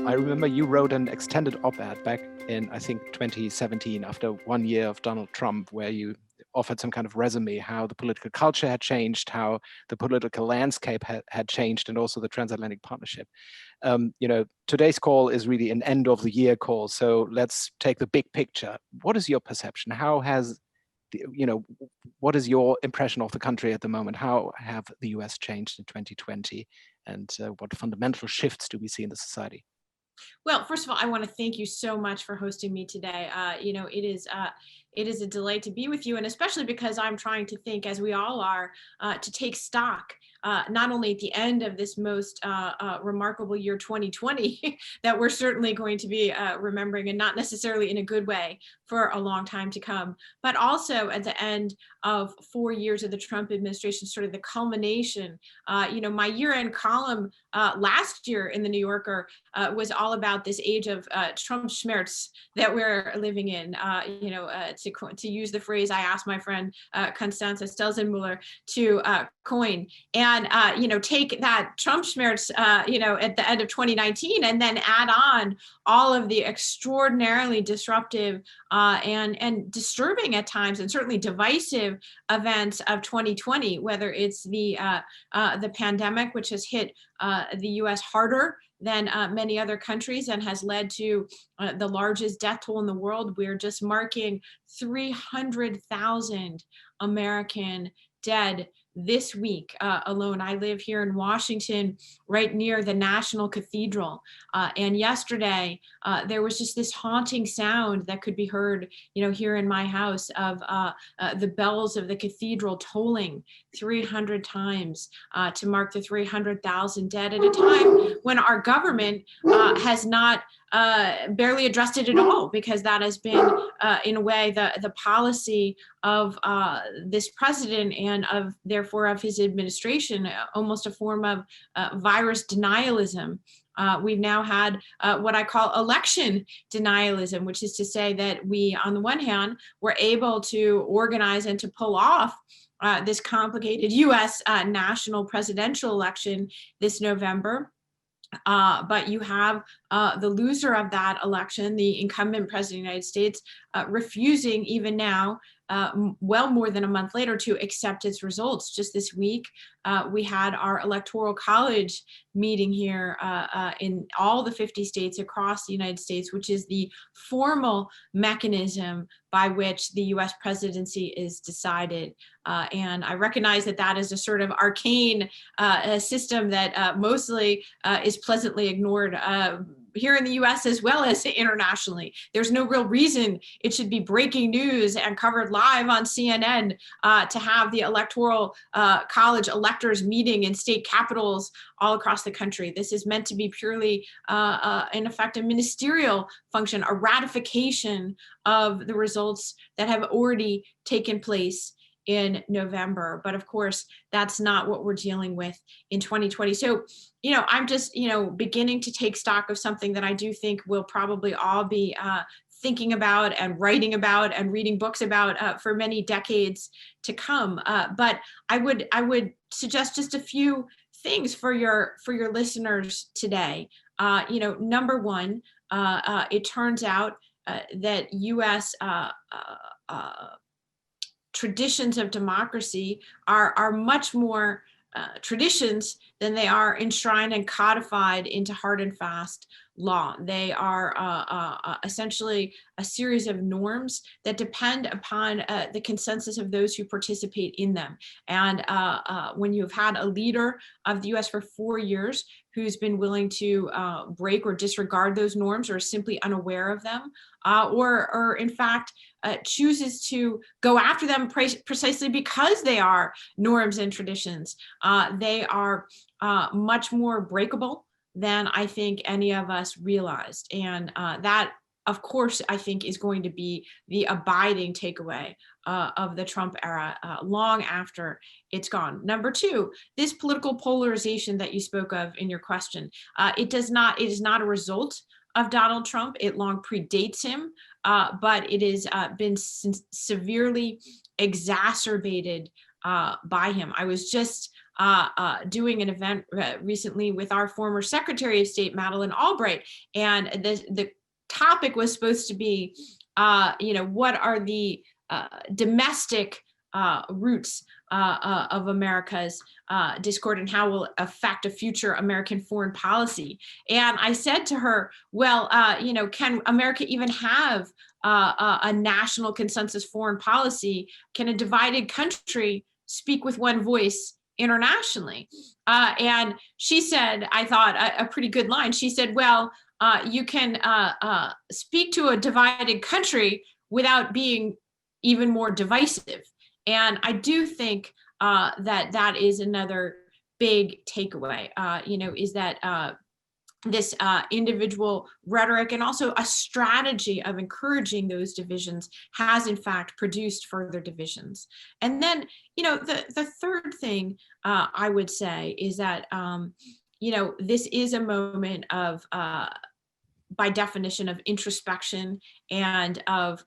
I remember you wrote an extended op-ed back in, I think, 2017, after 1 year of Donald Trump, where you offered some kind of resume, how the political culture had changed, how the political landscape had changed, and also the transatlantic partnership. Today's call is really an end of the year call. So let's take the big picture. What is your perception? How has, what is your impression of the country at the moment? How have the US changed in 2020? And what fundamental shifts do we see in the society? Well, first of all, I want to thank you so much for hosting me today. It is a delight to be with you, and especially because I'm trying to think, as we all are, to take stock, not only at the end of this most remarkable year 2020 that we're certainly going to be remembering, and not necessarily in a good way for a long time to come, but also at the end of 4 years of the Trump administration, sort of the culmination. My year-end column last year in the New Yorker was all about this age of Trump schmerz that we're living in. To use the phrase I asked my friend Constanze Stelzenmuller to coin, and take that Trump schmerz at the end of 2019, and then add on all of the extraordinarily disruptive and disturbing at times, and certainly divisive events of 2020, whether it's the pandemic, which has hit the US harder than many other countries and has led to the largest death toll in the world. We're just marking 300,000 American dead this week alone. I live here in Washington, right near the National Cathedral. And yesterday, there was just this haunting sound that could be heard, here in my house, of the bells of the cathedral tolling 300 times to mark the 300,000 dead at a time when our government has not barely addressed it at all, because that has been, in a way, the policy of this president, and therefore of his administration, almost a form of virus denialism. We've now had what I call election denialism, which is to say that we, on the one hand, were able to organize and to pull off this complicated US national presidential election this November. But you have the loser of that election, the incumbent president of the United States, refusing even now, well more than a month later, to accept its results. Just this week, we had our electoral college meeting here in all the 50 states across the United States, which is the formal mechanism by which the US presidency is decided. And I recognize that that is a sort of arcane system that mostly is pleasantly ignored here in the US as well as internationally. There's no real reason it should be breaking news and covered live on CNN to have the electoral college electors meeting in state capitals all across the country. This is meant to be purely, in effect, a ministerial function, a ratification of the results that have already taken place in November. But of course, that's not what we're dealing with in 2020. So, I'm just, beginning to take stock of something that I do think we'll probably all be thinking about and writing about and reading books about for many decades to come. But I would suggest just a few things for your listeners today. Number one, it turns out that U.S. Traditions of democracy are much more traditions than they are enshrined and codified into hard and fast law. They are essentially a series of norms that depend upon the consensus of those who participate in them. And when you've had a leader of the US for 4 years who's been willing to break or disregard those norms, or is simply unaware of them, or in fact chooses to go after them precisely because they are norms and traditions, they are much more breakable than I think any of us realized. And that, of course, I think is going to be the abiding takeaway of the Trump era long after it's gone. Number two, this political polarization that you spoke of in your question, it is not a result of Donald Trump. It long predates him, but it has been severely exacerbated by him. I was just doing an event recently with our former Secretary of State, Madeleine Albright, and the topic was supposed to be, what are the domestic roots of America's discord and how will it affect a future American foreign policy. And I said to her, well, can America even have a national consensus foreign policy? Can a divided country speak with one voice internationally? And she said, I thought a pretty good line. She said, well, you can speak to a divided country without being even more divisive. And I do think that is another big takeaway, is that this individual rhetoric and also a strategy of encouraging those divisions has in fact produced further divisions. And then, the third thing I would say is that, this is a moment of, by definition, of introspection and of,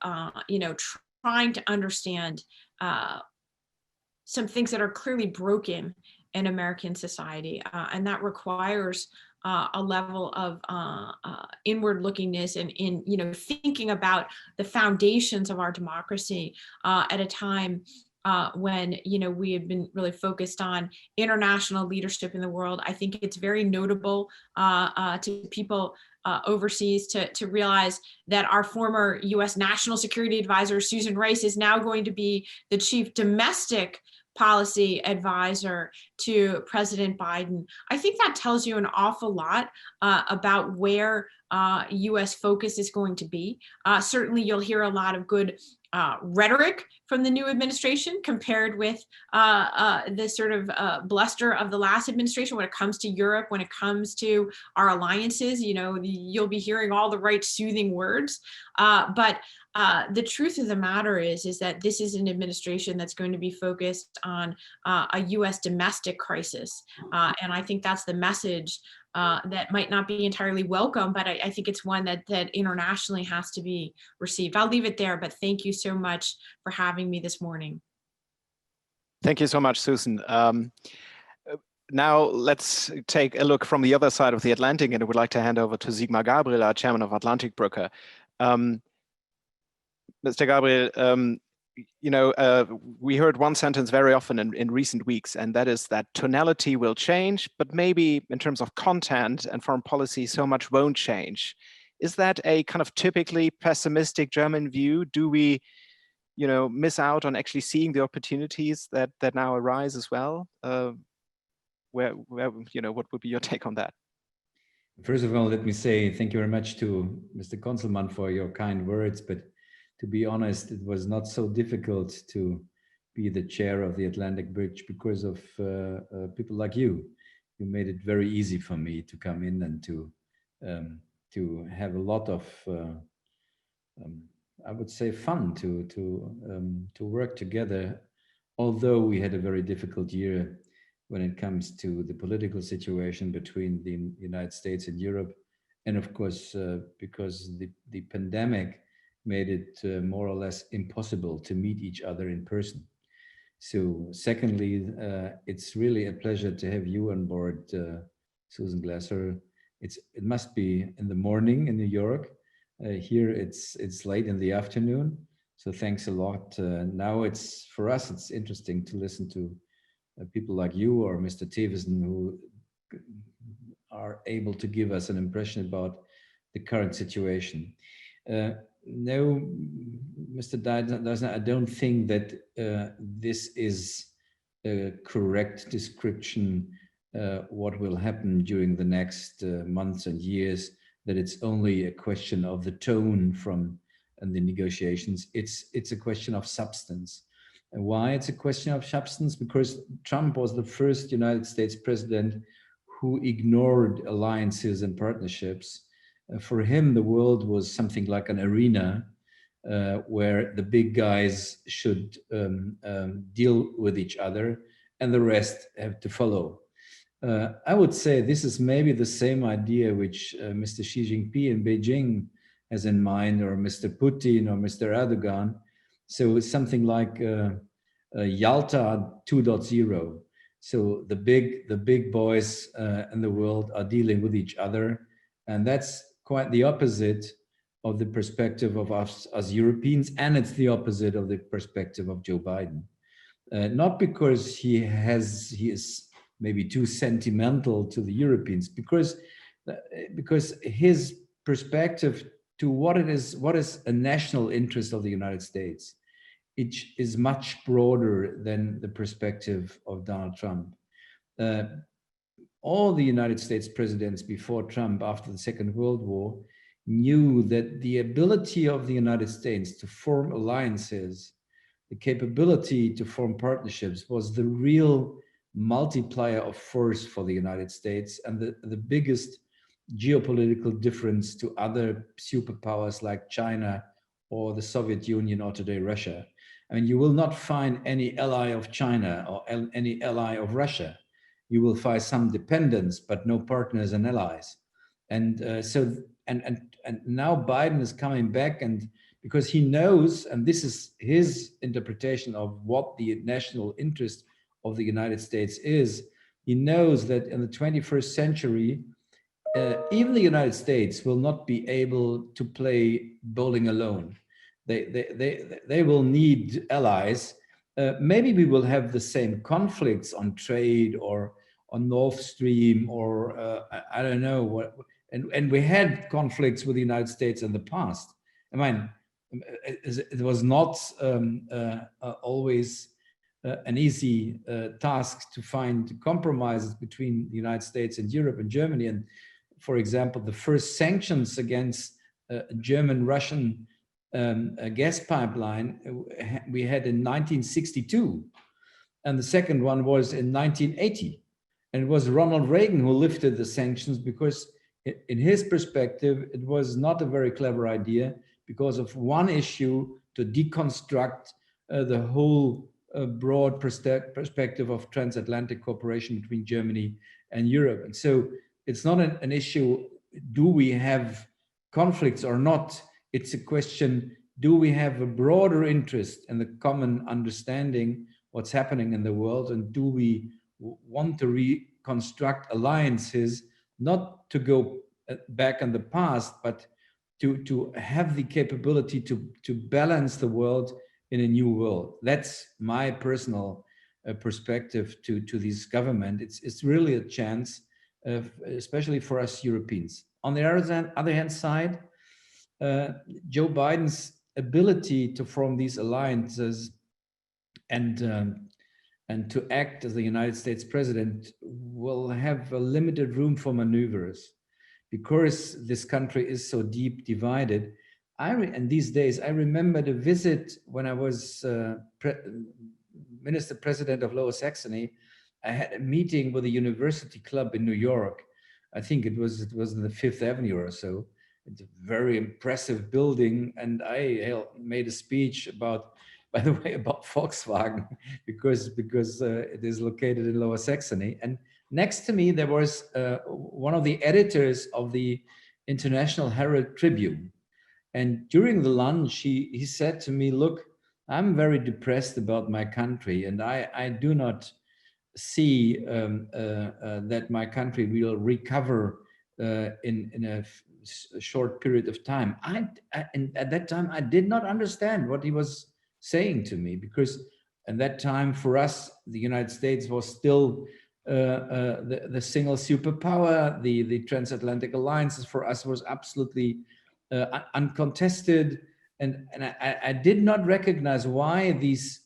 trying to understand some things that are clearly broken in American society. And that requires a level of inward lookingness and in thinking about the foundations of our democracy at a time when we have been really focused on international leadership in the world. I think it's very notable to people overseas to realize that our former U.S. National Security Advisor, Susan Rice, is now going to be the chief domestic policy advisor to President Biden. I think that tells you an awful lot about where U.S. focus is going to be. Certainly, you'll hear a lot of good rhetoric from the new administration compared with the sort of bluster of the last administration when it comes to Europe, when it comes to our alliances. You'll be hearing all the right soothing words. But the truth of the matter is that this is an administration that's going to be focused on a U.S. domestic crisis. And I think that's the message that might not be entirely welcome, but I think it's one that internationally has to be received. I'll leave it there, but thank you so much for having me this morning. Thank you so much, Susan. Now let's take a look from the other side of the Atlantic, and I would like to hand over to Sigmar Gabriel, our chairman of Atlantik-Brücke. Mr. Gabriel, we heard one sentence very often in recent weeks, and that is that tonality will change, but maybe in terms of content and foreign policy, so much won't change. Is that a kind of typically pessimistic German view? Do we, miss out on actually seeing the opportunities that now arise as well? What would be your take on that? First of all, let me say thank you very much to Mr. Consulman for your kind words, but to be honest, it was not so difficult to be the chair of the Atlantik-Brücke because of people like you. You made it very easy for me to come in and to have a lot of, I would say, fun to work together. Although we had a very difficult year when it comes to the political situation between the United States and Europe, and of course, because the pandemic made it more or less impossible to meet each other in person. So secondly, it's really a pleasure to have you on board, Susan Glasser. It must be in the morning in New York. Here it's late in the afternoon. So thanks a lot. Now for us, it's interesting to listen to people like you or Mr. Theveßen, who are able to give us an impression about the current situation. No, Mr. Deißner, I don't think that this is a correct description what will happen during the next months and years, that it's only a question of the tone from the negotiations. It's a question of substance. And why it's a question of substance? Because Trump was the first United States president who ignored alliances and partnerships. For him, the world was something like an arena where the big guys should deal with each other and the rest have to follow. I would say this is maybe the same idea which Mr. Xi Jinping in Beijing has in mind, or Mr. Putin or Mr. Erdogan. So it's something like Yalta 2.0. So the big boys in the world are dealing with each other, and that's quite the opposite of the perspective of us as Europeans, and it's the opposite of the perspective of Joe Biden. Not because he is maybe too sentimental to the Europeans, because his perspective to what is a national interest of the United States, it is much broader than the perspective of Donald Trump. All the United States presidents before Trump, after the Second World War, knew that the ability of the United States to form alliances, the capability to form partnerships, was the real multiplier of force for the United States, and the biggest geopolitical difference to other superpowers like China or the Soviet Union or today Russia. I mean, you will not find any ally of China or any ally of Russia. You will find some dependents, but no partners and allies. And and now Biden is coming back, and because he knows, and this is his interpretation of what the national interest of the United States is, he knows that in the 21st century, even the United States will not be able to play bowling alone. They will need allies. Maybe we will have the same conflicts on trade or on Nord Stream or I don't know what. And we had conflicts with the United States in the past. I mean, it was not always an easy task to find compromises between the United States and Europe and Germany. And for example, the first sanctions against German-Russian gas pipeline we had in 1962. And the second one was in 1980. And it was Ronald Reagan who lifted the sanctions because in his perspective, it was not a very clever idea because of one issue to deconstruct the whole broad perspective of transatlantic cooperation between Germany and Europe. And so it's not an issue, do we have conflicts or not? It's a question, do we have a broader interest in the common understanding what's happening in the world? And do we want to reconstruct alliances, not to go back in the past, but to have the capability to balance the world in a new world? That's my personal perspective to this government. It's really a chance, especially for us Europeans. On the other hand side, Joe Biden's ability to form these alliances and to act as the United States president will have a limited room for maneuvers because this country is so deep divided. And these days, I remember the visit when I was Minister President of Lower Saxony. I had a meeting with a university club in New York. I think it was in the Fifth Avenue or so. It's a very impressive building. And I made a speech about, by the way, about Volkswagen, because it is located in Lower Saxony. And next to me, there was one of the editors of the International Herald Tribune. And during the lunch, he said to me, look, I'm very depressed about my country, and I do not see that my country will recover in a short period of time. And at that time, I did not understand what he was saying to me, because at that time for us, the United States was still the single superpower. The transatlantic alliances for us was absolutely uncontested. And I did not recognize why these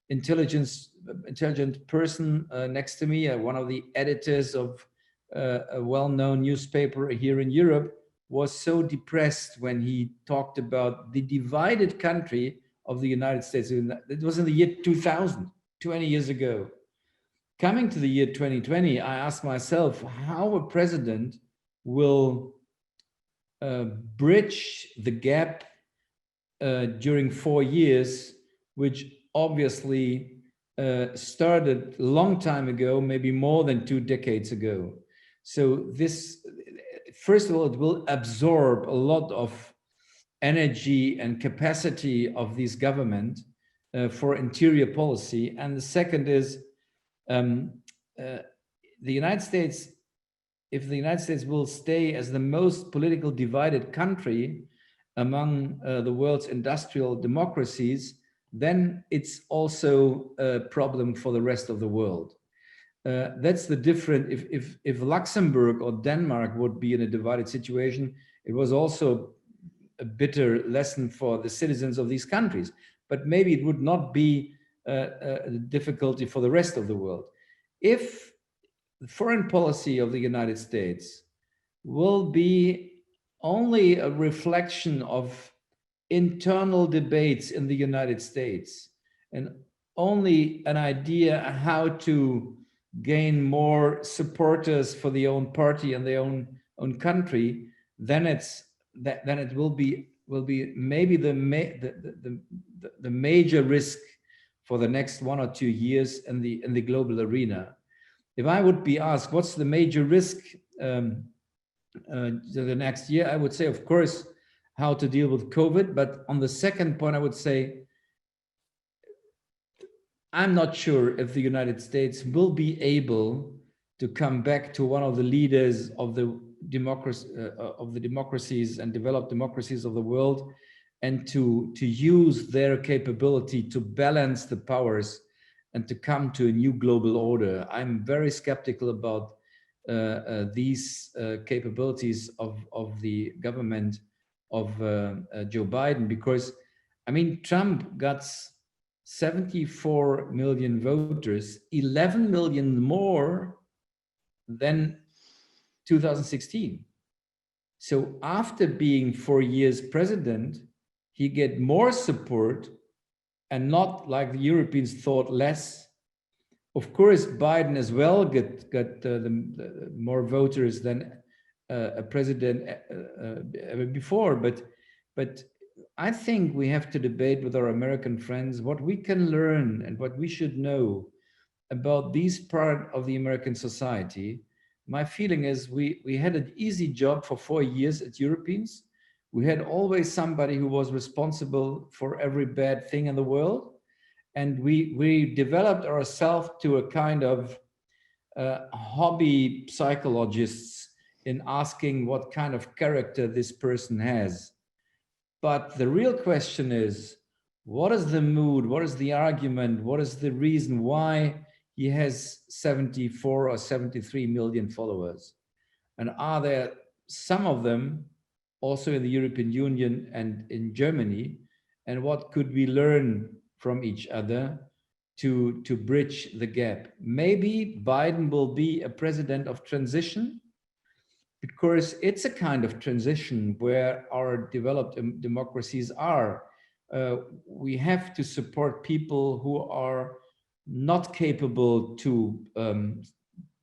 intelligent person next to me, one of the editors of a well-known newspaper here in Europe, was so depressed when he talked about the divided country of the United States. It was in the year 2000, 20 years ago. Coming to the year 2020, I asked myself how a president will bridge the gap during 4 years, which obviously started a long time ago, maybe more than 2 decades ago. So this, first of all, it will absorb a lot of energy and capacity of this government for interior policy. And the second is the United States, if the United States will stay as the most politically divided country among the world's industrial democracies, then it's also a problem for the rest of the world. That's the difference. If Luxembourg or Denmark would be in a divided situation, it was also a bitter lesson for the citizens of these countries. But maybe it would not be a difficulty for the rest of the world. If the foreign policy of the United States will be only a reflection of internal debates in the United States and only an idea how to gain more supporters for their own party and their own country, then it will be maybe the major risk for the next 1 or 2 years in the global arena. If I would be asked what's the major risk the next year, I would say, of course, how to deal with COVID. But on the second point, I would say, I'm not sure if the United States will be able to come back to one of the leaders of the democracies and developed democracies of the world, and to use their capability to balance the powers and to come to a new global order. I'm very skeptical about these capabilities of the government of Joe Biden, because, I mean, Trump got 74 million voters, 11 million more than 2016. So after being 4 years president, he get more support, and not like the Europeans thought, less. Of course, Biden as well got the more voters than a president ever before. But I think we have to debate with our American friends what we can learn and what we should know about this part of the American society. My feeling is we had an easy job for 4 years as Europeans. We had always somebody who was responsible for every bad thing in the world. And we developed ourselves to a kind of hobby psychologists in asking what kind of character this person has. But the real question is, what is the mood? What is the argument? What is the reason why he has 74 or 73 million followers? And are there some of them also in the European Union and in Germany? And what could we learn from each other to bridge the gap? Maybe Biden will be a president of transition, because it's a kind of transition where our developed democracies are. We have to support people who are not capable to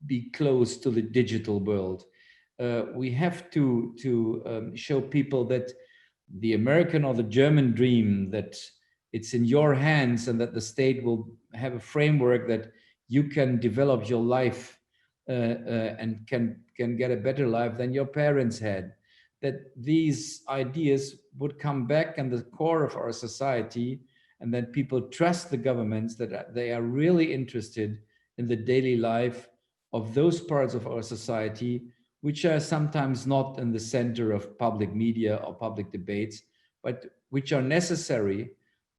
be close to the digital world. We have to show people that the American or the German dream, that it's in your hands and that the state will have a framework that you can develop your life and can get a better life than your parents had. That these ideas would come back in the core of our society, and that people trust the governments, that they are really interested in the daily life of those parts of our society which are sometimes not in the center of public media or public debates, but which are necessary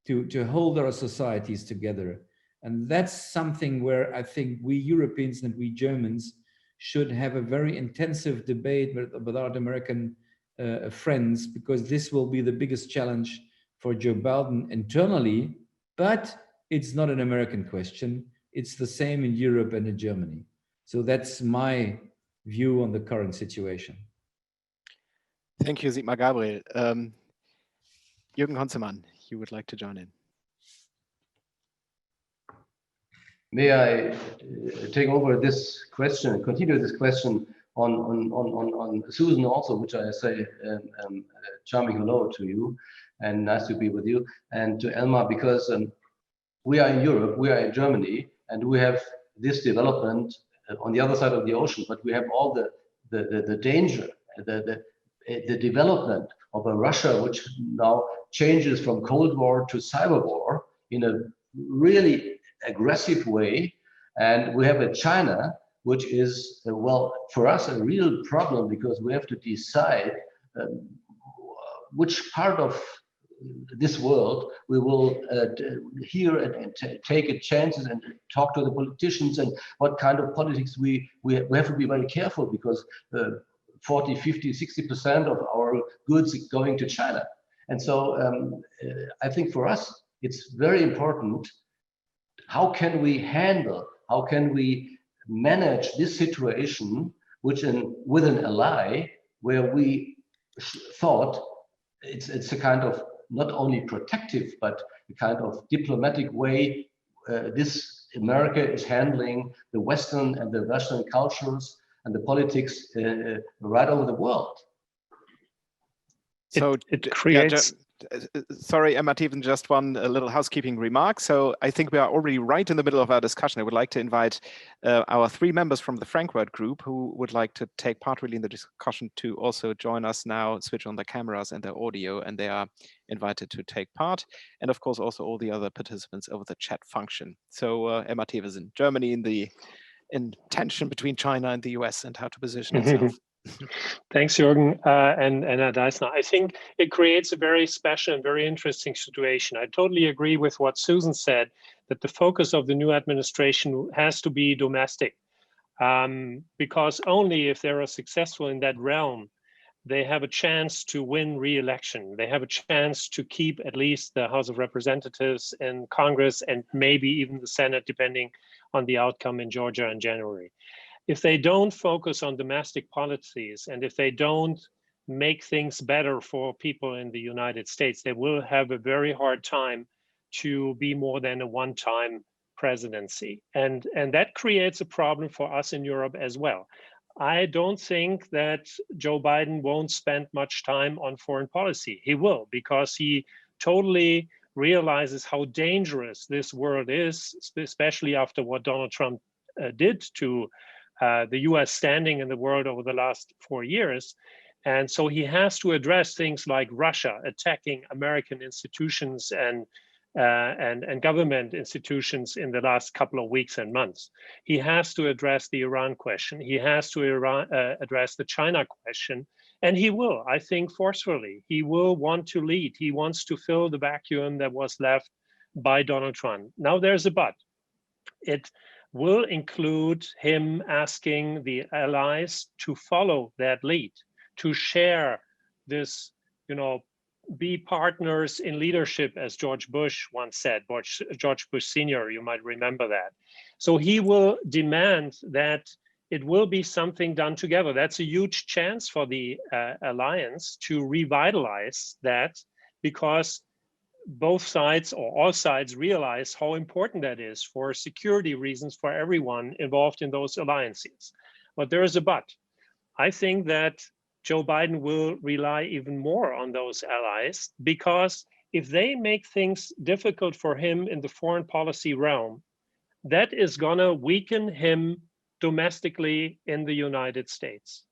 to hold our societies together. And that's something where I think we Europeans and we Germans should have a very intensive debate with our American friends, because this will be the biggest challenge for Joe Biden internally. But it's not an American question. It's the same in Europe and in Germany. So that's my view on the current situation. Thank you, Sigmar Gabriel. Jürgen Consulman, you would like to join in. May I take over this question, continue this question on Susan also, which I say charming hello to you and nice to be with you, and to Elmar, because we are in Europe, we are in Germany, and we have this development on the other side of the ocean, but we have all the danger, the development of a Russia which now changes from Cold War to cyber war in a really aggressive way. And we have a China, which is, well, for us, a real problem, because we have to decide which part of this world we will hear and take chances and talk to the politicians, and what kind of politics we have to be very careful, because 40, 50, 60% of our goods are going to China. And so I think for us, it's very important, how can we handle, how can we manage this situation, which with an ally, where we thought it's a kind of not only protective, but a kind of diplomatic way this America is handling the Western and the Western cultures and the politics right over the world. So it creates... Sorry, Elmar Theveßen, just one little housekeeping remark. So I think we are already right in the middle of our discussion. I would like to invite our 3 members from the Frankfurt group who would like to take part really in the discussion to also join us now, switch on their cameras and their audio, and they are invited to take part. And of course, also all the other participants over the chat function. So Elmar Theveßen, Germany in tension between China and the US and how to position itself. Thanks, Jürgen and Deißner. I think it creates a very special and very interesting situation. I totally agree with what Susan said, that the focus of the new administration has to be domestic, because only if they are successful in that realm, they have a chance to win re-election. They have a chance to keep at least the House of Representatives and Congress, and maybe even the Senate, depending on the outcome in Georgia in January. If they don't focus on domestic policies, and if they don't make things better for people in the United States, they will have a very hard time to be more than a one-time presidency. And that creates a problem for us in Europe as well. I don't think that Joe Biden won't spend much time on foreign policy. He will, because he totally realizes how dangerous this world is, especially after what Donald Trump did to the US standing in the world over the last 4 years. And so he has to address things like Russia attacking American institutions and government institutions in the last couple of weeks and months. He has to address the Iran question. He has to address the China question. And he will, I think, forcefully. He will want to lead. He wants to fill the vacuum that was left by Donald Trump. Now there's a but. It will include him asking the allies to follow that lead, to share this, be partners in leadership, as George Bush once said, George Bush Sr., you might remember that. So he will demand that it will be something done together. That's a huge chance for the alliance to revitalize that, because both sides or all sides realize how important that is for security reasons for everyone involved in those alliances. But there is a but. I think that Joe Biden will rely even more on those allies, because if they make things difficult for him in the foreign policy realm, that is gonna weaken him domestically in the United States.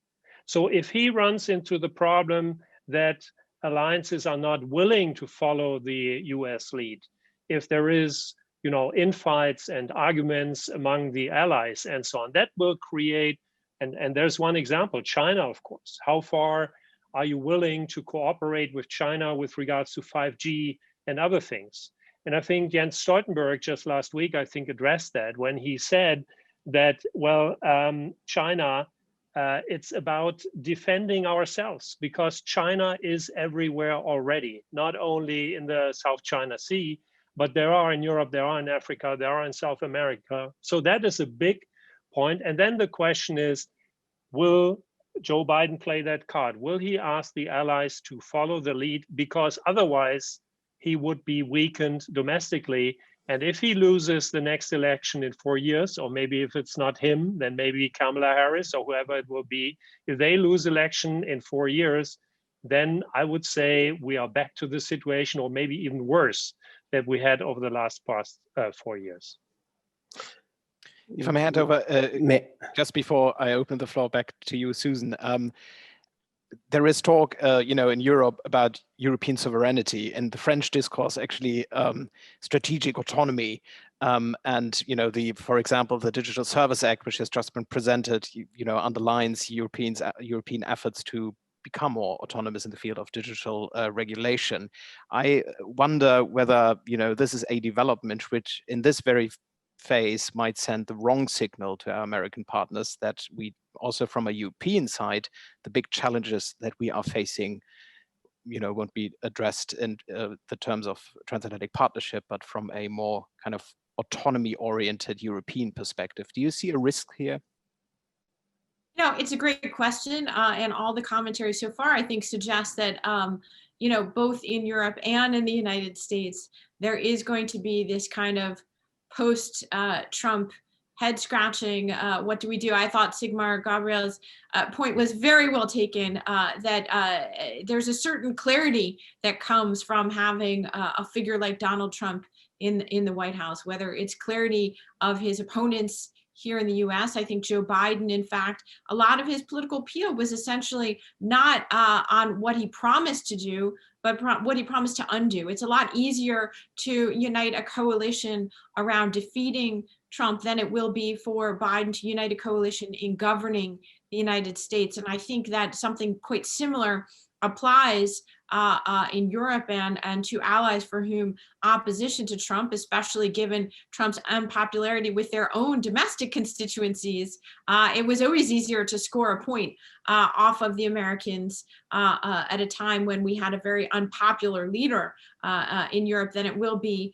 So if he runs into the problem that alliances are not willing to follow the US lead, if there is, infights and arguments among the allies and so on, that will create, and there's one example, China, of course. How far are you willing to cooperate with China with regards to 5G and other things? And I think Jens Stoltenberg just last week, I think, addressed that when he said that, well, China, it's about defending ourselves, because China is everywhere already, not only in the South China Sea, but there are in Europe, there are in Africa, there are in South America. So that is a big point. And then the question is, will Joe Biden play that card? Will he ask the allies to follow the lead? Because otherwise he would be weakened domestically. And if he loses the next election in 4 years, or maybe if it's not him, then maybe Kamala Harris or whoever it will be, if they lose election in 4 years, then I would say we are back to the situation, or maybe even worse, that we had over the past 4 years. If I may hand over, just before I open the floor back to you, Susan, there is talk, in Europe about European sovereignty, and the French discourse actually strategic autonomy, and for example, the Digital Service Act, which has just been presented, underlines European efforts to become more autonomous in the field of digital regulation. I wonder whether this is a development which, in this very phase, might send the wrong signal to our American partners, that we also, from a European side, the big challenges that we are facing, won't be addressed in the terms of transatlantic partnership, but from a more kind of autonomy-oriented European perspective. Do you see a risk here? No, it's a great question, and all the commentary so far, I think, suggests that both in Europe and in the United States, there is going to be this kind of post-Trump head scratching. What do we do? I thought Sigmar Gabriel's point was very well taken, that there's a certain clarity that comes from having a figure like Donald Trump in the White House, whether it's clarity of his opponents here in the US. I think Joe Biden, in fact, a lot of his political appeal was essentially not on what he promised to do, but what he promised to undo. It's a lot easier to unite a coalition around defeating Trump than it will be for Biden to unite a coalition in governing the United States. And I think that something quite similar applies in Europe and to allies for whom opposition to Trump, especially given Trump's unpopularity with their own domestic constituencies, it was always easier to score a point off of the Americans at a time when we had a very unpopular leader in Europe than it will be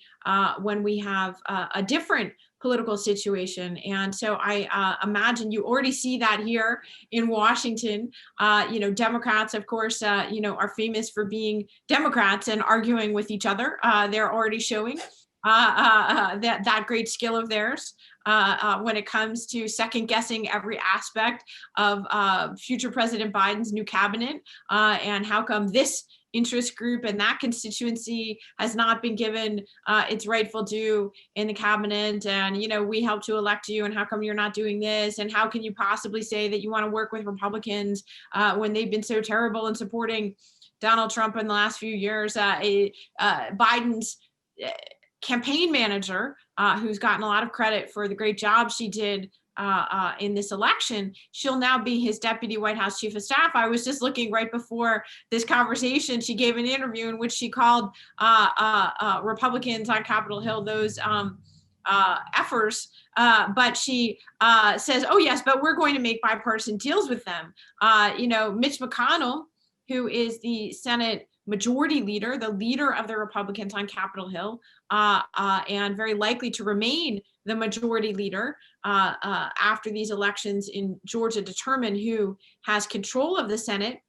when we have a different political situation. And so I imagine you already see that here in Washington. Democrats, of course, are famous for being Democrats and arguing with each other. They're already showing that great skill of theirs when it comes to second guessing every aspect of future President Biden's new cabinet, and how come this interest group and that constituency has not been given its rightful due in the cabinet, and we helped to elect you, and how come you're not doing this, and how can you possibly say that you want to work with Republicans when they've been so terrible in supporting Donald Trump in the last few years. Biden's campaign manager, who's gotten a lot of credit for the great job she did in this election, she'll now be his deputy White House chief of staff. I was just looking right before this conversation, she gave an interview in which she called Republicans on Capitol Hill those effers, but she says, oh yes, but we're going to make bipartisan deals with them. Mitch McConnell, who is the Senate majority leader, the leader of the Republicans on Capitol Hill, and very likely to remain the majority leader after these elections in Georgia determine who has control of the Senate.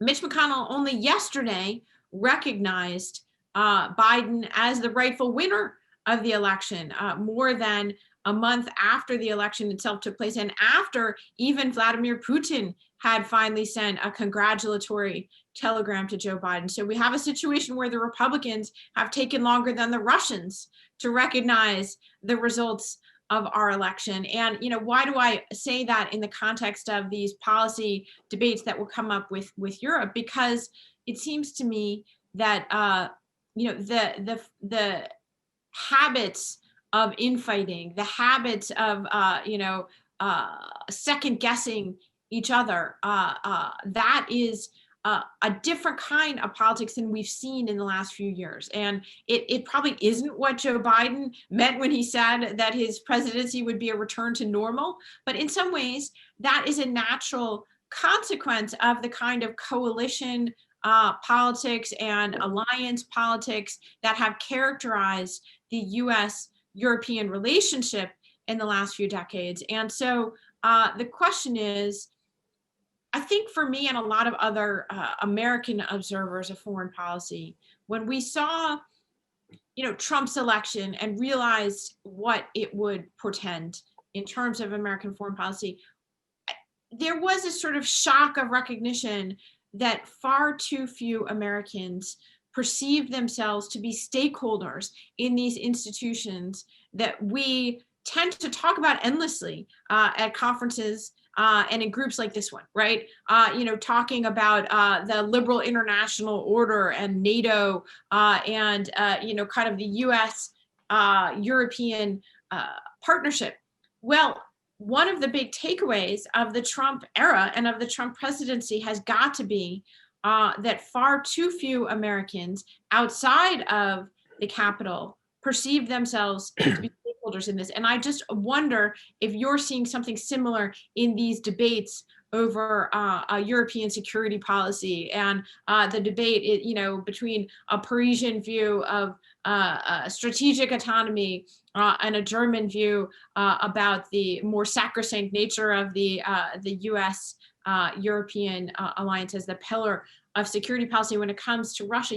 Mitch McConnell only yesterday recognized Biden as the rightful winner of the election, more than a month after the election itself took place, and after even Vladimir Putin had finally sent a congratulatory telegram to Joe Biden. So we have a situation where the Republicans have taken longer than the Russians to recognize the results of our election. And why do I say that in the context of these policy debates that will come up with Europe? Because it seems to me that the habits of infighting, the habits of second guessing each other, that is a different kind of politics than we've seen in the last few years. And it probably isn't what Joe Biden meant when he said that his presidency would be a return to normal. But in some ways, that is a natural consequence of the kind of coalition politics and alliance politics that have characterized the US-European relationship in the last few decades. And so the question is, I think for me and a lot of other American observers of foreign policy, when we saw, Trump's election and realized what it would portend in terms of American foreign policy, there was a sort of shock of recognition that far too few Americans perceive themselves to be stakeholders in these institutions that we tend to talk about endlessly at conferences and in groups like this one, right? Talking about the liberal international order and NATO and kind of the U.S. European partnership. Well, one of the big takeaways of the Trump era and of the Trump presidency has got to be that far too few Americans outside of the Capitol perceive themselves to be stakeholders in this. And I just wonder if you're seeing something similar in these debates over European security policy and the debate, between a Parisian view of strategic autonomy and a German view about the more sacrosanct nature of the U.S. European alliance as the pillar of security policy when it comes to Russia.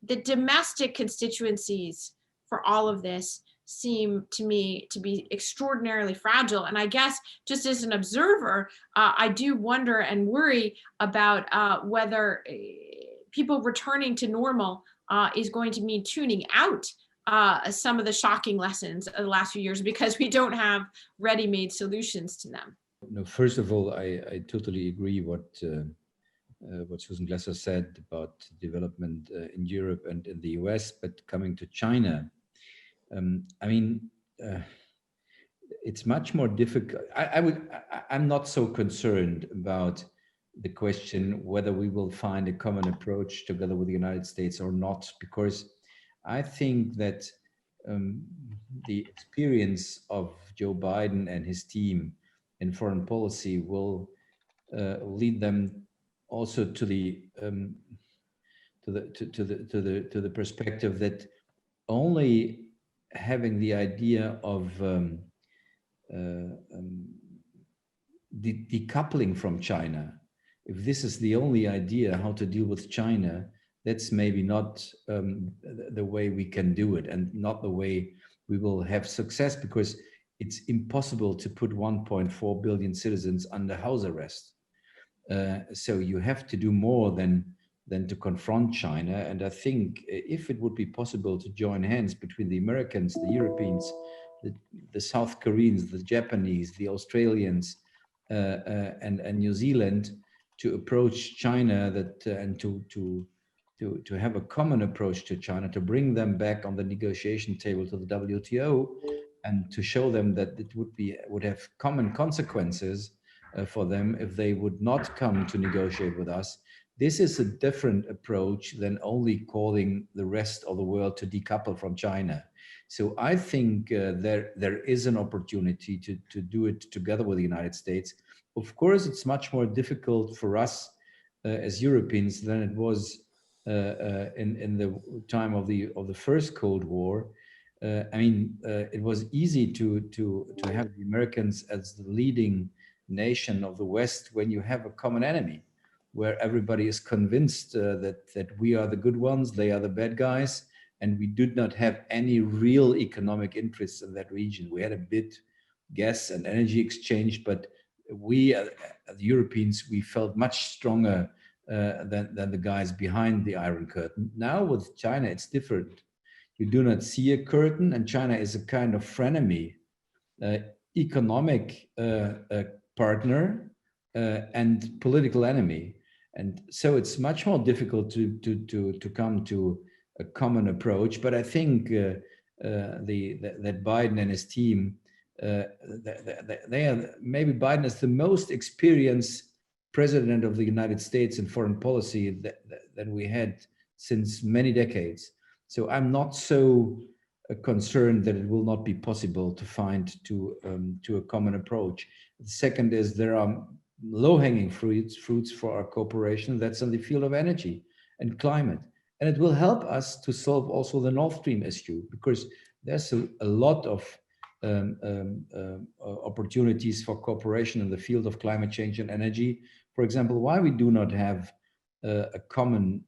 The domestic constituencies for all of this seem to me to be extraordinarily fragile. And I guess just as an observer, I do wonder and worry about whether people returning to normal is going to mean tuning out some of the shocking lessons of the last few years because we don't have ready-made solutions to them. No, first of all, I totally agree what Susan Glasser said about development in Europe and in the US, but coming to China, it's much more difficult. I'm not so concerned about the question whether we will find a common approach together with the United States or not, because I think that the experience of Joe Biden and his team in foreign policy will lead them also to the perspective that only having the idea of decoupling from China, if this is the only idea how to deal with China, that's maybe not the way we can do it, and not the way we will have success, because it's impossible to put 1.4 billion citizens under house arrest. So you have to do more than to confront China. And I think if it would be possible to join hands between the Americans, the Europeans, the South Koreans, the Japanese, the Australians, and New Zealand, to approach China and to have a common approach to China, to bring them back on the negotiation table to the WTO, and to show them that it would have common consequences for them if they would not come to negotiate with us. This is a different approach than only calling the rest of the world to decouple from China. So I think there is an opportunity to do it together with the United States. Of course, it's much more difficult for us as Europeans than it was in the time of the first Cold War. It was easy to have the Americans as the leading nation of the West when you have a common enemy, where everybody is convinced that we are the good ones, they are the bad guys, and we did not have any real economic interests in that region. We had a bit gas and energy exchange, but we, the Europeans, we felt much stronger than the guys behind the Iron Curtain. Now with China, it's different. You do not see a curtain, and China is a kind of frenemy, economic partner and political enemy. And so it's much more difficult to come to a common approach. But I think that Biden and his team, they are, maybe Biden is the most experienced president of the United States in foreign policy that we had since many decades. So I'm not so concerned that it will not be possible to find to a common approach. The second is there are low-hanging fruits for our cooperation. That's in the field of energy and climate. And it will help us to solve also the Nord Stream issue, because there's a lot of opportunities for cooperation in the field of climate change and energy. For example, why we do not have a common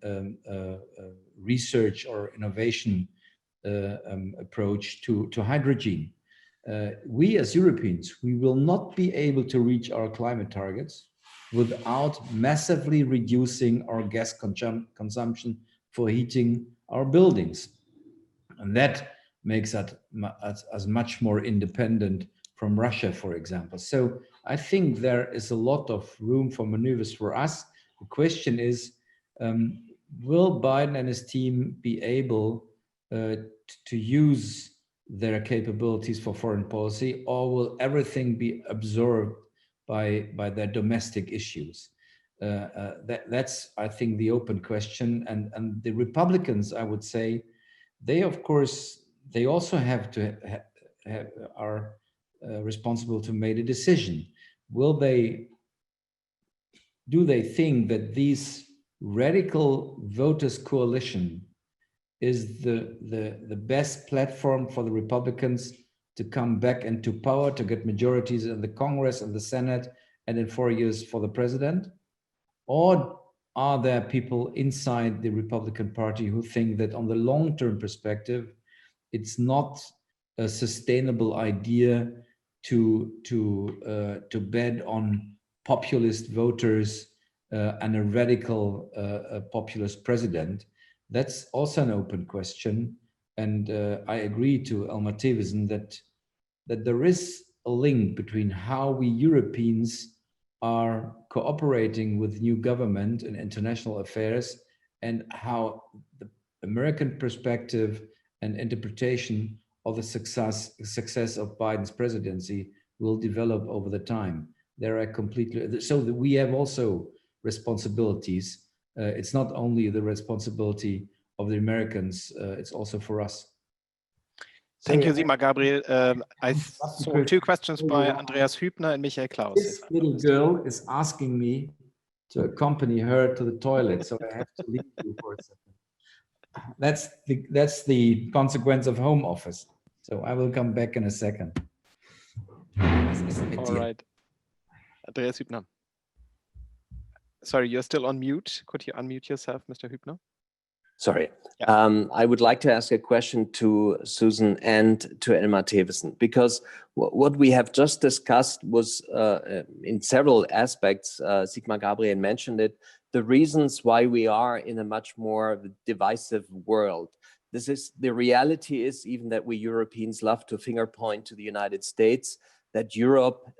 research or innovation approach to hydrogen. We as Europeans, we will not be able to reach our climate targets without massively reducing our gas consumption for heating our buildings. And that makes us much more independent from Russia, for example. So I think there is a lot of room for maneuvers for us. The question is, will Biden and his team be able to use their capabilities for foreign policy, or will everything be absorbed by their domestic issues? That's, I think, the open question. And the Republicans, I would say, they, of course, they also have to are responsible to make a decision. Do they think that these radical voters coalition is the best platform for the Republicans to come back into power, to get majorities in the Congress and the Senate, and in 4 years for the president? Or are there people inside the Republican Party who think that on the long-term perspective, it's not a sustainable idea to bet on populist voters and a radical populist president? That's also an open question. And I agree to Elmar Theveßen that there is a link between how we Europeans are cooperating with new government and international affairs, and how the American perspective and interpretation of the success of Biden's presidency will develop over the time. There are completely, so that we have also responsibilities. It's not only the responsibility of the Americans, it's also for us. Thank you, Sigmar Gabriel. I saw two questions by Andreas Hübner and Michael Klaus. This little girl is asking me to accompany her to the toilet, so I have to leave you for a second. That's the consequence of home office. So I will come back in a second. All right. Andreas Hübner. Sorry, you're still on mute. Could you unmute yourself, Mr. Hübner? Sorry. Yeah. I would like to ask a question to Susan and to Elmar Theveßen, because what we have just discussed was in several aspects, Sigmar Gabriel mentioned it, the reasons why we are in a much more divisive world. The reality is even that we Europeans love to finger point to the United States, that Europe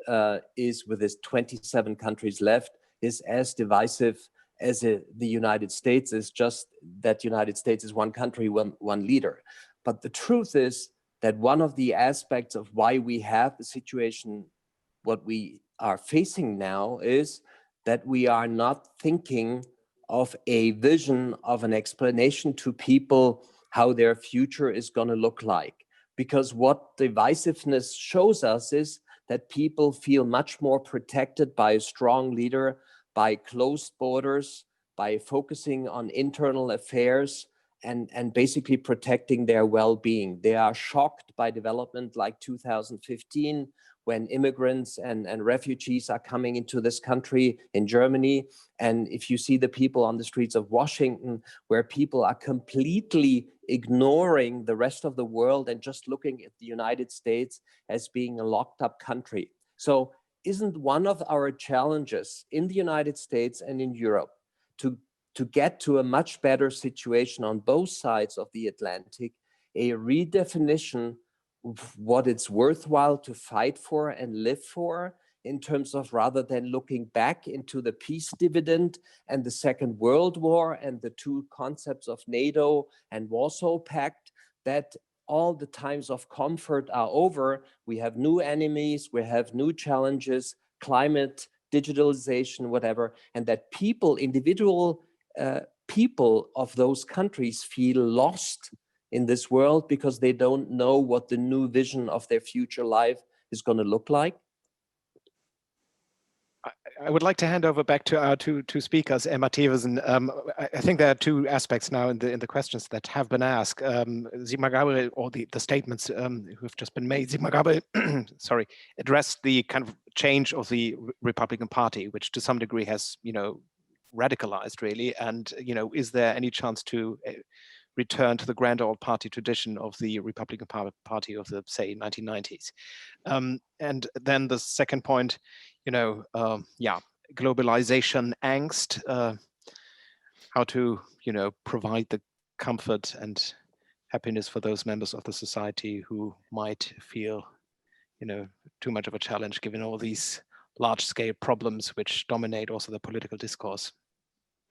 is, with its 27 countries left, is as divisive as the United States, is just that United States is one country, one leader. But the truth is that one of the aspects of why we have the situation, what we are facing now, is that we are not thinking of a vision, of an explanation to people how their future is going to look like. Because what divisiveness shows us is that people feel much more protected by a strong leader, by closed borders, by focusing on internal affairs and basically protecting their well-being. They are shocked by development like 2015, when immigrants and refugees are coming into this country in Germany. And if you see the people on the streets of Washington, where people are completely ignoring the rest of the world and just looking at the United States as being a locked up country. So isn't one of our challenges in the United States and in Europe to get to a much better situation on both sides of the Atlantic, a redefinition of what it's worthwhile to fight for and live for, in terms of, rather than looking back into the peace dividend and the Second World War and the two concepts of NATO and Warsaw Pact, that all the times of comfort are over. We have new enemies, we have new challenges, climate, digitalization, whatever, and that people, individual people of those countries feel lost in this world because they don't know what the new vision of their future life is going to look like? I would like to hand over back to our two speakers, Elmar Theveßen. I think there are two aspects now in the questions that have been asked. Sigmar Gabriel, or the statements who have just been made, Sigmar Gabriel, sorry, addressed the kind of change of the Republican Party, which to some degree has, radicalized really. And, is there any chance to return to the grand old party tradition of the Republican Party of the, say, 1990s? And then the second point, globalization angst, how to, provide the comfort and happiness for those members of the society who might feel, too much of a challenge given all these large-scale problems which dominate also the political discourse.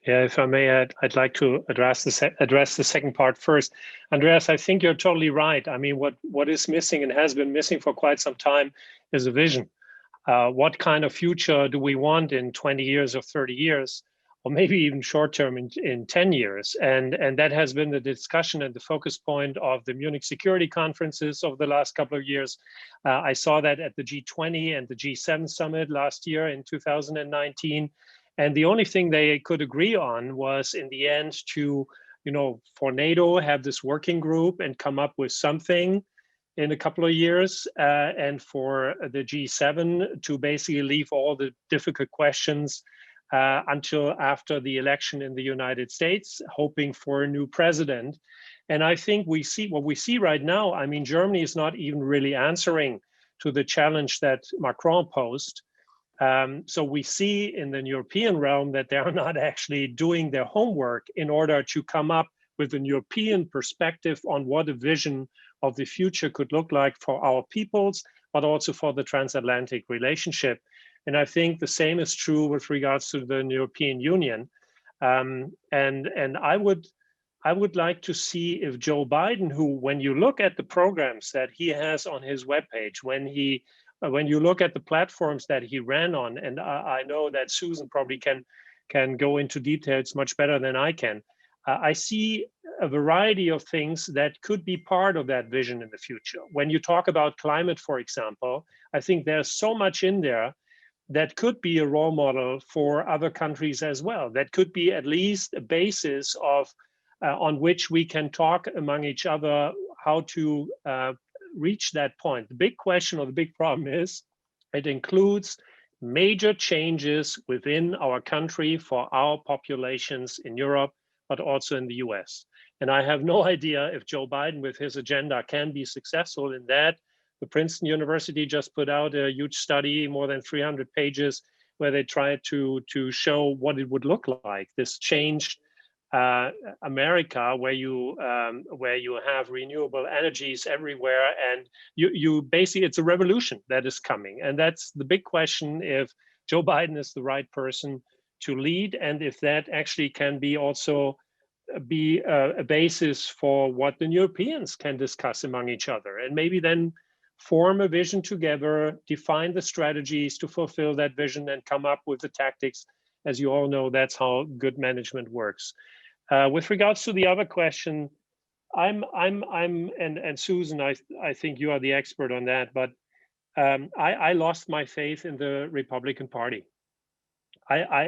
Yeah, if I may, I'd like to address the second part first. Andreas, I think you're totally right. I mean, what is missing and has been missing for quite some time is a vision. What kind of future do we want in 20 years or 30 years, or maybe even short term in 10 years? And that has been the discussion and the focus point of the Munich Security Conferences over the last couple of years. I saw that at the G20 and the G7 summit last year in 2019. And the only thing they could agree on was, in the end, to, for NATO, have this working group and come up with something in a couple of years, and for the G7 to basically leave all the difficult questions until after the election in the United States, hoping for a new president. And I think what we see right now, I mean, Germany is not even really answering to the challenge that Macron posed. So we see in the European realm that they are not actually doing their homework in order to come up with a European perspective on what a vision of the future could look like for our peoples, but also for the transatlantic relationship. And I think the same is true with regards to the European Union. And I would like to see if Joe Biden, who, when you look at the programs that he has on his webpage, when you look at the platforms that he ran on, and I know that Susan probably can go into details much better than I can, I see a variety of things that could be part of that vision in the future. When you talk about climate, for example, I think there's so much in there that could be a role model for other countries as well. That could be at least a basis of on which we can talk among each other how to reach that point. The big question or the big problem is it includes major changes within our country for our populations in Europe, but also in the US. And I have no idea if Joe Biden with his agenda can be successful in that. The Princeton University just put out a huge study, more than 300 pages, where they tried to show what it would look like, this changed America, where you have renewable energies everywhere, and you basically, it's a revolution that is coming. And that's the big question, if Joe Biden is the right person to lead, and if that actually can be also be a basis for what the Europeans can discuss among each other, and maybe then form a vision together, define the strategies to fulfill that vision, and come up with the tactics. As you all know, that's how good management works. With regards to the other question, and Susan, I think you are the expert on that, but I lost my faith in the Republican Party.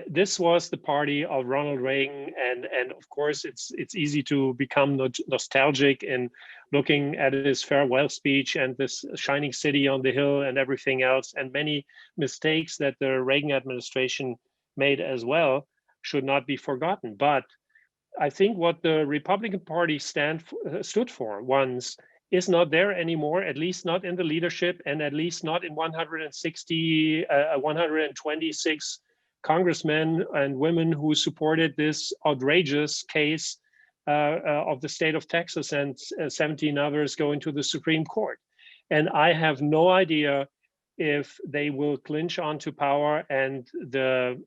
This was the party of Ronald Reagan, and of course it's easy to become nostalgic in looking at his farewell speech and this shining city on the hill and everything else, and many mistakes that the Reagan administration made as well should not be forgotten. But I think what the Republican Party stood for once is not there anymore, at least not in the leadership, and at least not in 126 congressmen and women who supported this outrageous case of the state of Texas, and 17 others going to the Supreme Court. And I have no idea if they will clinch onto power, and the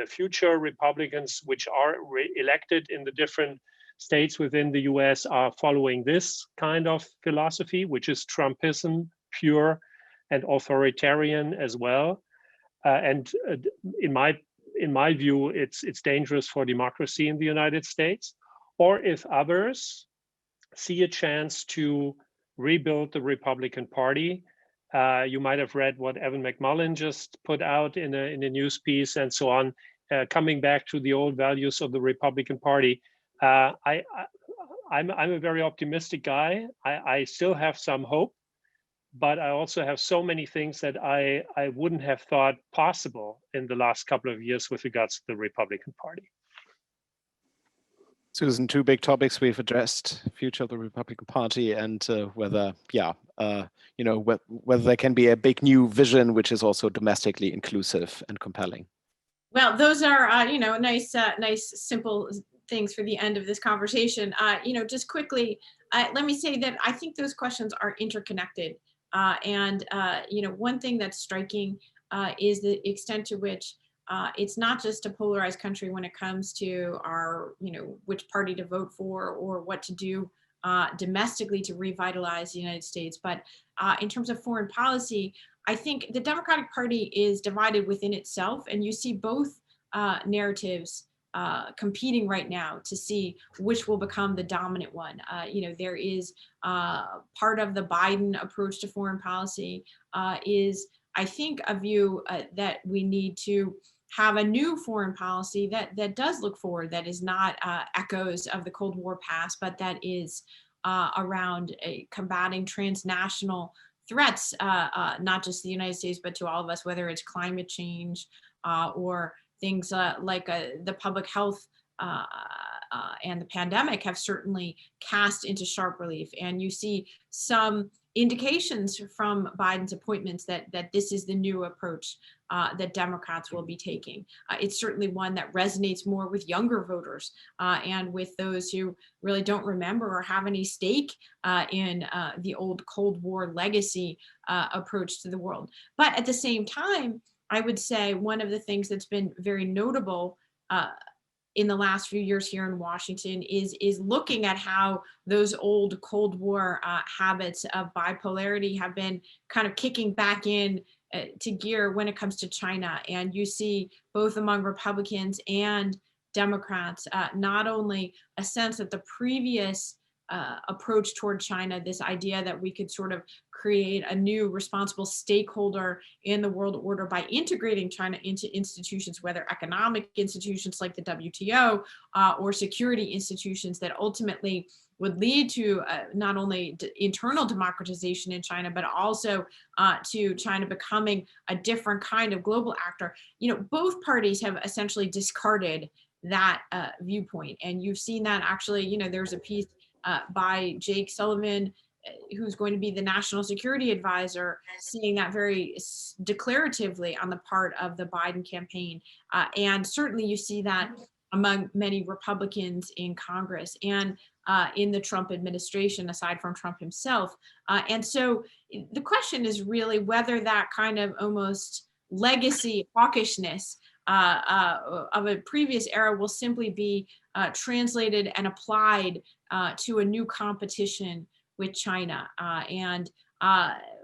future Republicans, which are elected in the different states within the US, are following this kind of philosophy, which is Trumpism, pure and authoritarian as well. And in my view, it's dangerous for democracy in the United States. Or if others see a chance to rebuild the Republican Party. You might have read what Evan McMullin just put out in a news piece and so on, coming back to the old values of the Republican Party. I'm a very optimistic guy. I still have some hope, but I also have so many things that I wouldn't have thought possible in the last couple of years with regards to the Republican Party. Susan, two big topics we've addressed: future of the Republican Party and whether there can be a big new vision which is also domestically inclusive and compelling. Well, those are, nice, simple things for the end of this conversation. Just quickly, let me say that I think those questions are interconnected. One thing that's striking is the extent to which it's not just a polarized country when it comes to our, which party to vote for or what to do domestically to revitalize the United States, but in terms of foreign policy, I think the Democratic Party is divided within itself, and you see both narratives competing right now to see which will become the dominant one. There is part of the Biden approach to foreign policy is, I think, a view that we need to have a new foreign policy that does look forward, that is not echoes of the Cold War past, but that is around combating transnational threats, not just the United States, but to all of us, whether it's climate change or things like the public health and the pandemic have certainly cast into sharp relief. And you see some indications from Biden's appointments that this is the new approach that Democrats will be taking. It's certainly one that resonates more with younger voters and with those who really don't remember or have any stake in the old Cold War legacy approach to the world. But at the same time, I would say one of the things that's been very notable in the last few years here in Washington is looking at how those old Cold War habits of bipolarity have been kind of kicking back in to gear when it comes to China. And you see both among Republicans and Democrats, not only a sense that the previous approach toward China, this idea that we could sort of create a new responsible stakeholder in the world order by integrating China into institutions, whether economic institutions like the WTO or security institutions that ultimately would lead to not only internal democratization in China, but also to China becoming a different kind of global actor. Both parties have essentially discarded that viewpoint. And you've seen that actually, there's a piece by Jake Sullivan, who's going to be the national security advisor, saying that very declaratively on the part of the Biden campaign. And certainly you see that among many Republicans in Congress and in the Trump administration, aside from Trump himself. And so the question is really whether that kind of almost legacy hawkishness of a previous era will simply be translated and applied to a new competition with China and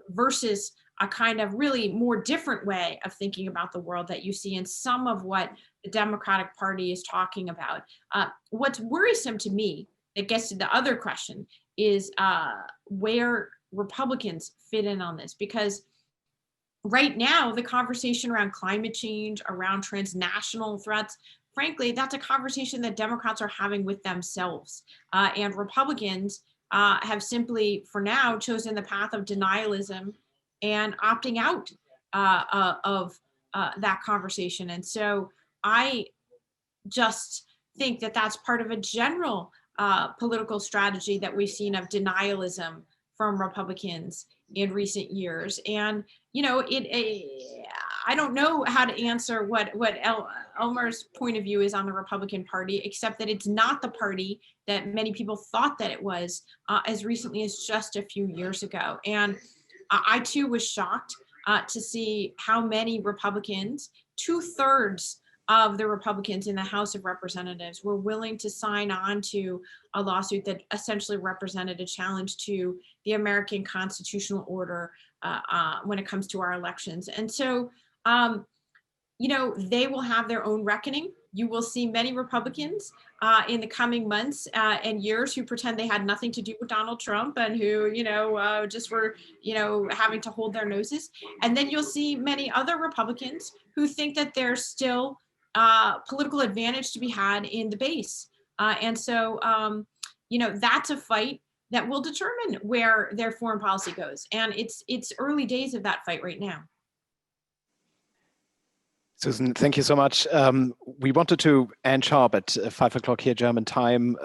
versus a kind of really more different way of thinking about the world that you see in some of what the Democratic Party is talking about. What's worrisome to me, that gets to the other question, is where Republicans fit in on this, because right now, the conversation around climate change, around transnational threats, frankly, that's a conversation that Democrats are having with themselves. And Republicans have simply, for now, chosen the path of denialism and opting out of that conversation. And so I just think that that's part of a general political strategy that we've seen of denialism from Republicans in recent years. And I don't know how to answer what Elmar's point of view is on the Republican Party, except that it's not the party that many people thought that it was as recently as just a few years ago. And I too was shocked to see how many Republicans, 2/3 of the Republicans in the House of Representatives, were willing to sign on to a lawsuit that essentially represented a challenge to the American constitutional order when it comes to our elections. And so, they will have their own reckoning. You will see many Republicans in the coming months and years who pretend they had nothing to do with Donald Trump and who, just were, having to hold their noses. And then you'll see many other Republicans who think that there's still political advantage to be had in the base. And so, that's a fight that will determine where their foreign policy goes. And it's early days of that fight right now. Susan, thank you so much. We wanted to end sharp at 5 o'clock here, German time.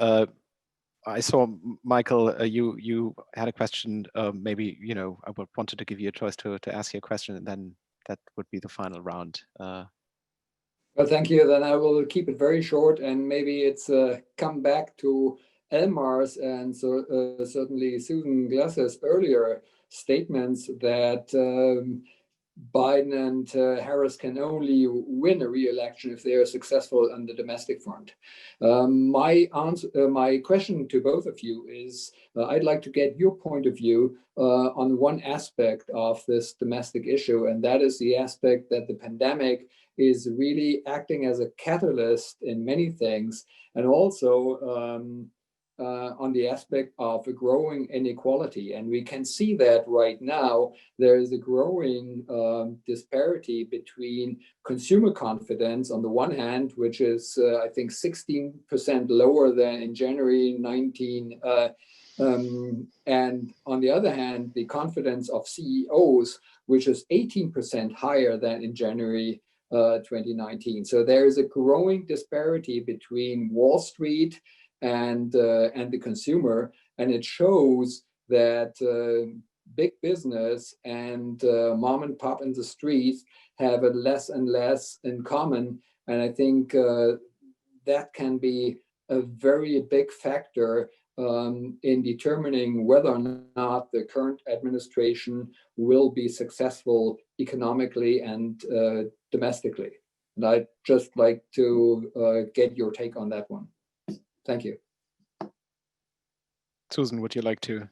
I saw, Michael, you had a question. Maybe, I wanted to give you a choice to ask your question, and then that would be the final round. Well, thank you. Then I will keep it very short, and maybe it's come back to Elmar's and so certainly Susan Glasser's earlier statements that Biden and Harris can only win a re-election if they are successful on the domestic front. My question to both of you is, I'd like to get your point of view on one aspect of this domestic issue, and that is the aspect that the pandemic is really acting as a catalyst in many things, and also on the aspect of a growing inequality. And we can see that right now, there is a growing disparity between consumer confidence on the one hand, which is, I think, 16% lower than in January 19, and on the other hand, the confidence of CEOs, which is 18% higher than in January 2019. So there is a growing disparity between Wall Street and the consumer, and it shows that big business and mom and pop in the streets have a less and less in common, and I think that can be a very big factor in determining whether or not the current administration will be successful economically and domestically. And I'd just like to get your take on that one. Thank you. Susan, would you like to?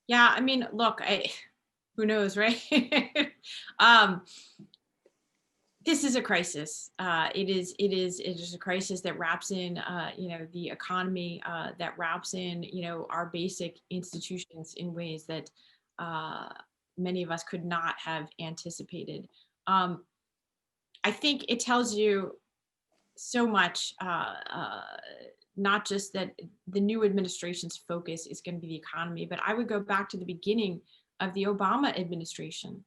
Yeah, I mean, look, who knows, right? This is a crisis. It is a crisis that wraps in, the economy, that wraps in, our basic institutions in ways that many of us could not have anticipated. I think it tells you so much, not just that the new administration's focus is going to be the economy, but I would go back to the beginning of the Obama administration.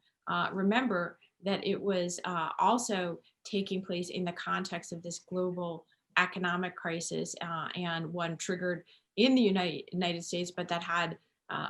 Remember that it was also taking place in the context of this global economic crisis, and one triggered in the United States, but that had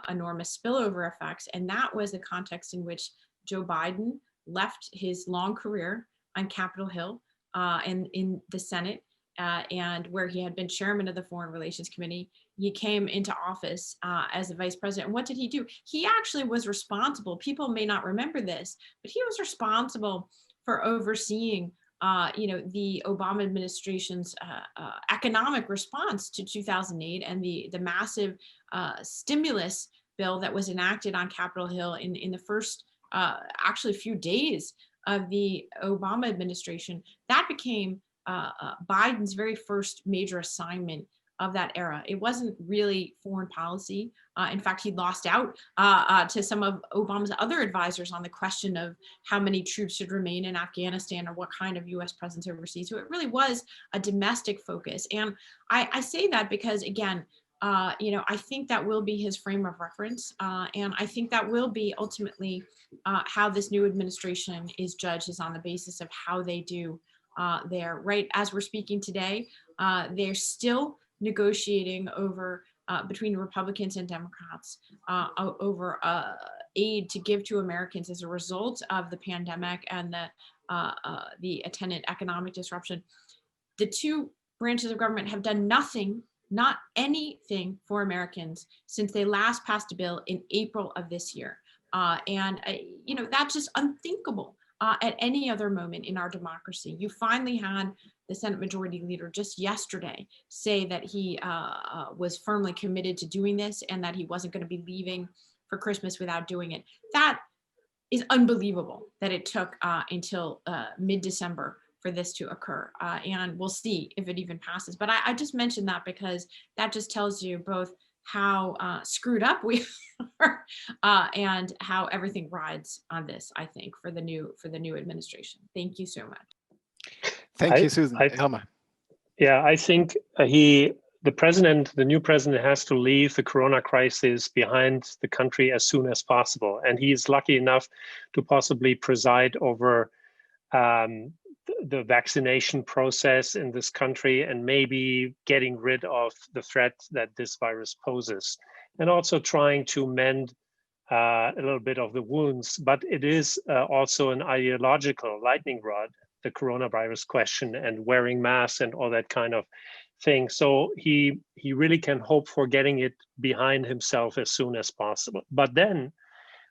enormous spillover effects. And that was the context in which Joe Biden left his long career on Capitol Hill and in the Senate, and where he had been chairman of the Foreign Relations Committee. He came into office as the vice president. And what did he do? He actually was responsible. People may not remember this, but he was responsible for overseeing the Obama administration's economic response to 2008 and the massive stimulus bill that was enacted on Capitol Hill in the first actually few days of the Obama administration. That became Biden's very first major assignment of that era. It wasn't really foreign policy. In fact, he lost out to some of Obama's other advisors on the question of how many troops should remain in Afghanistan or what kind of US presence overseas. So it really was a domestic focus. And I say that because, again, I think that will be his frame of reference. And I think that will be ultimately how this new administration is judged, is on the basis of how they do there. Right as we're speaking today, they're still negotiating over between Republicans and Democrats over aid to give to Americans as a result of the pandemic and the attendant economic disruption. The two branches of government have done nothing, not anything for Americans since they last passed a bill in April of this year. And that's just unthinkable at any other moment in our democracy. You finally had the Senate Majority Leader just yesterday say that he was firmly committed to doing this and that he wasn't going to be leaving for Christmas without doing it. That is unbelievable that it took until mid-December for this to occur. And we'll see if it even passes. But I just mentioned that because that just tells you both how screwed up we are and how everything rides on this, I think, for the new administration. Thank you so much. Thank you, Susan. Elmar. Yeah, I think the new president has to leave the corona crisis behind the country as soon as possible. And he is lucky enough to possibly preside over the vaccination process in this country and maybe getting rid of the threat that this virus poses. And also trying to mend a little bit of the wounds, but it is also an ideological lightning rod, the coronavirus question and wearing masks and all that kind of thing. So he really can hope for getting it behind himself as soon as possible. But then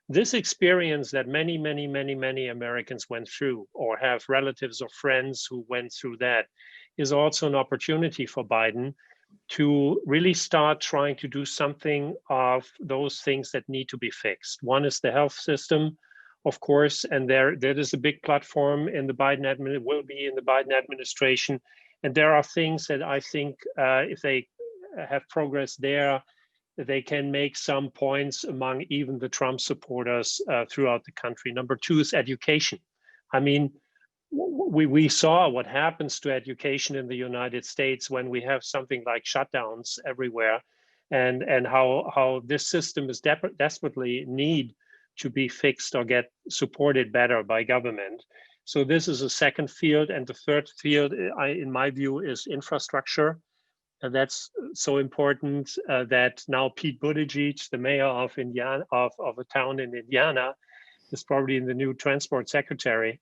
this experience that many Americans went through or have relatives or friends who went through that is also an opportunity for Biden to really start trying to do something of those things that need to be fixed. One is the health system, of course, and there is a big platform in the Biden administration. And there are things that I think if they have progress there, they can make some points among even the Trump supporters throughout the country. Number two is education. I mean, we saw what happens to education in the United States when we have something like shutdowns everywhere, and how this system is desperately need to be fixed or get supported better by government. So this is a second field, and the third field, in my view, is infrastructure. And that's so important that now Pete Buttigieg, the mayor of Indiana, of a town in Indiana, is probably the new transport secretary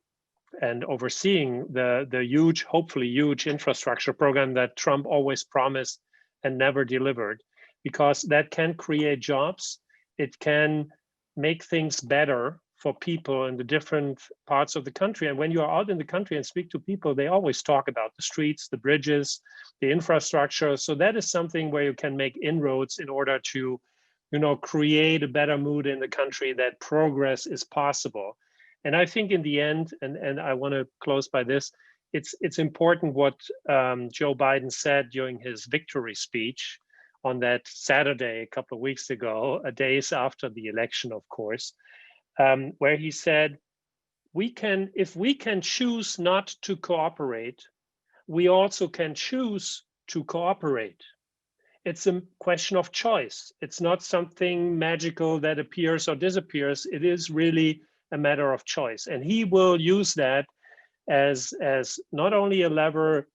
and overseeing the huge, hopefully huge infrastructure program that Trump always promised and never delivered, because that can create jobs. It can make things better for people in the different parts of the country. And when you are out in the country and speak to people, they always talk about the streets, the bridges, the infrastructure. So that is something where you can make inroads in order to, create a better mood in the country, that progress is possible. And I think in the end, and I want to close by this, it's important what Joe Biden said during his victory speech on that Saturday a couple of weeks ago, days after the election, of course, where he said, if we can choose not to cooperate, we also can choose to cooperate. It's a question of choice. It's not something magical that appears or disappears. It is really a matter of choice. And he will use that as not only a lever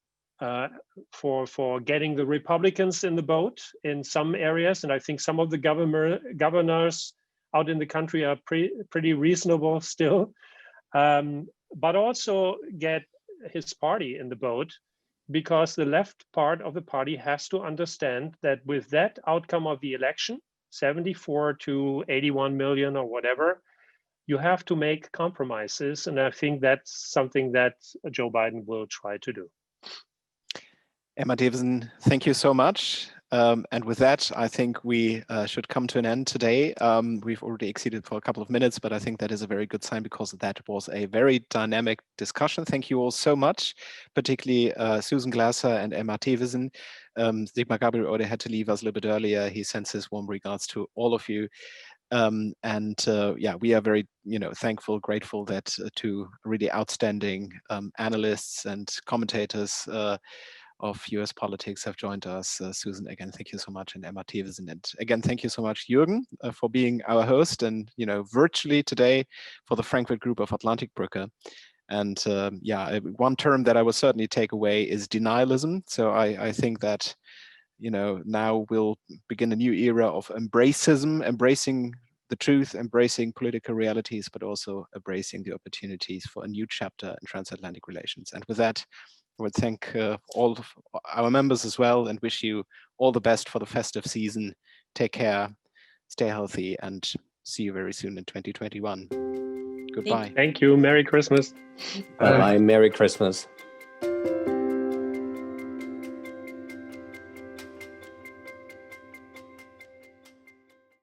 for getting the Republicans in the boat in some areas, and I think some of the governors out in the country are pretty reasonable still, but also get his party in the boat, because the left part of the party has to understand that with that outcome of the election, 74 to 81 million or whatever, you have to make compromises. And I think that's something that Joe Biden will try to do. Elmar Theveßen, thank you so much. And with that, I think we should come to an end today. We've already exceeded for a couple of minutes, but I think that is a very good sign, because that was a very dynamic discussion. Thank you all so much, particularly Susan Glasser and Elmar Theveßen. Sigmar Gabriel already had to leave us a little bit earlier. He sends his warm regards to all of you. Yeah, we are very, thankful, grateful that two really outstanding analysts and commentators of US politics have joined us. Susan, again, thank you so much, and Elmar Theveßen. And again, thank you so much, Jürgen, for being our host, and virtually today for the Frankfurt group of Atlantik-Brücke. And yeah, one term that I will certainly take away is denialism. So I think that now we'll begin a new era of embracing the truth, embracing political realities, but also embracing the opportunities for a new chapter in transatlantic relations. And with that, I would thank all of our members as well, and wish you all the best for the festive season. Take care, stay healthy, and see you very soon in 2021. Goodbye. Thank you. Merry Christmas. Bye-bye. Merry Christmas.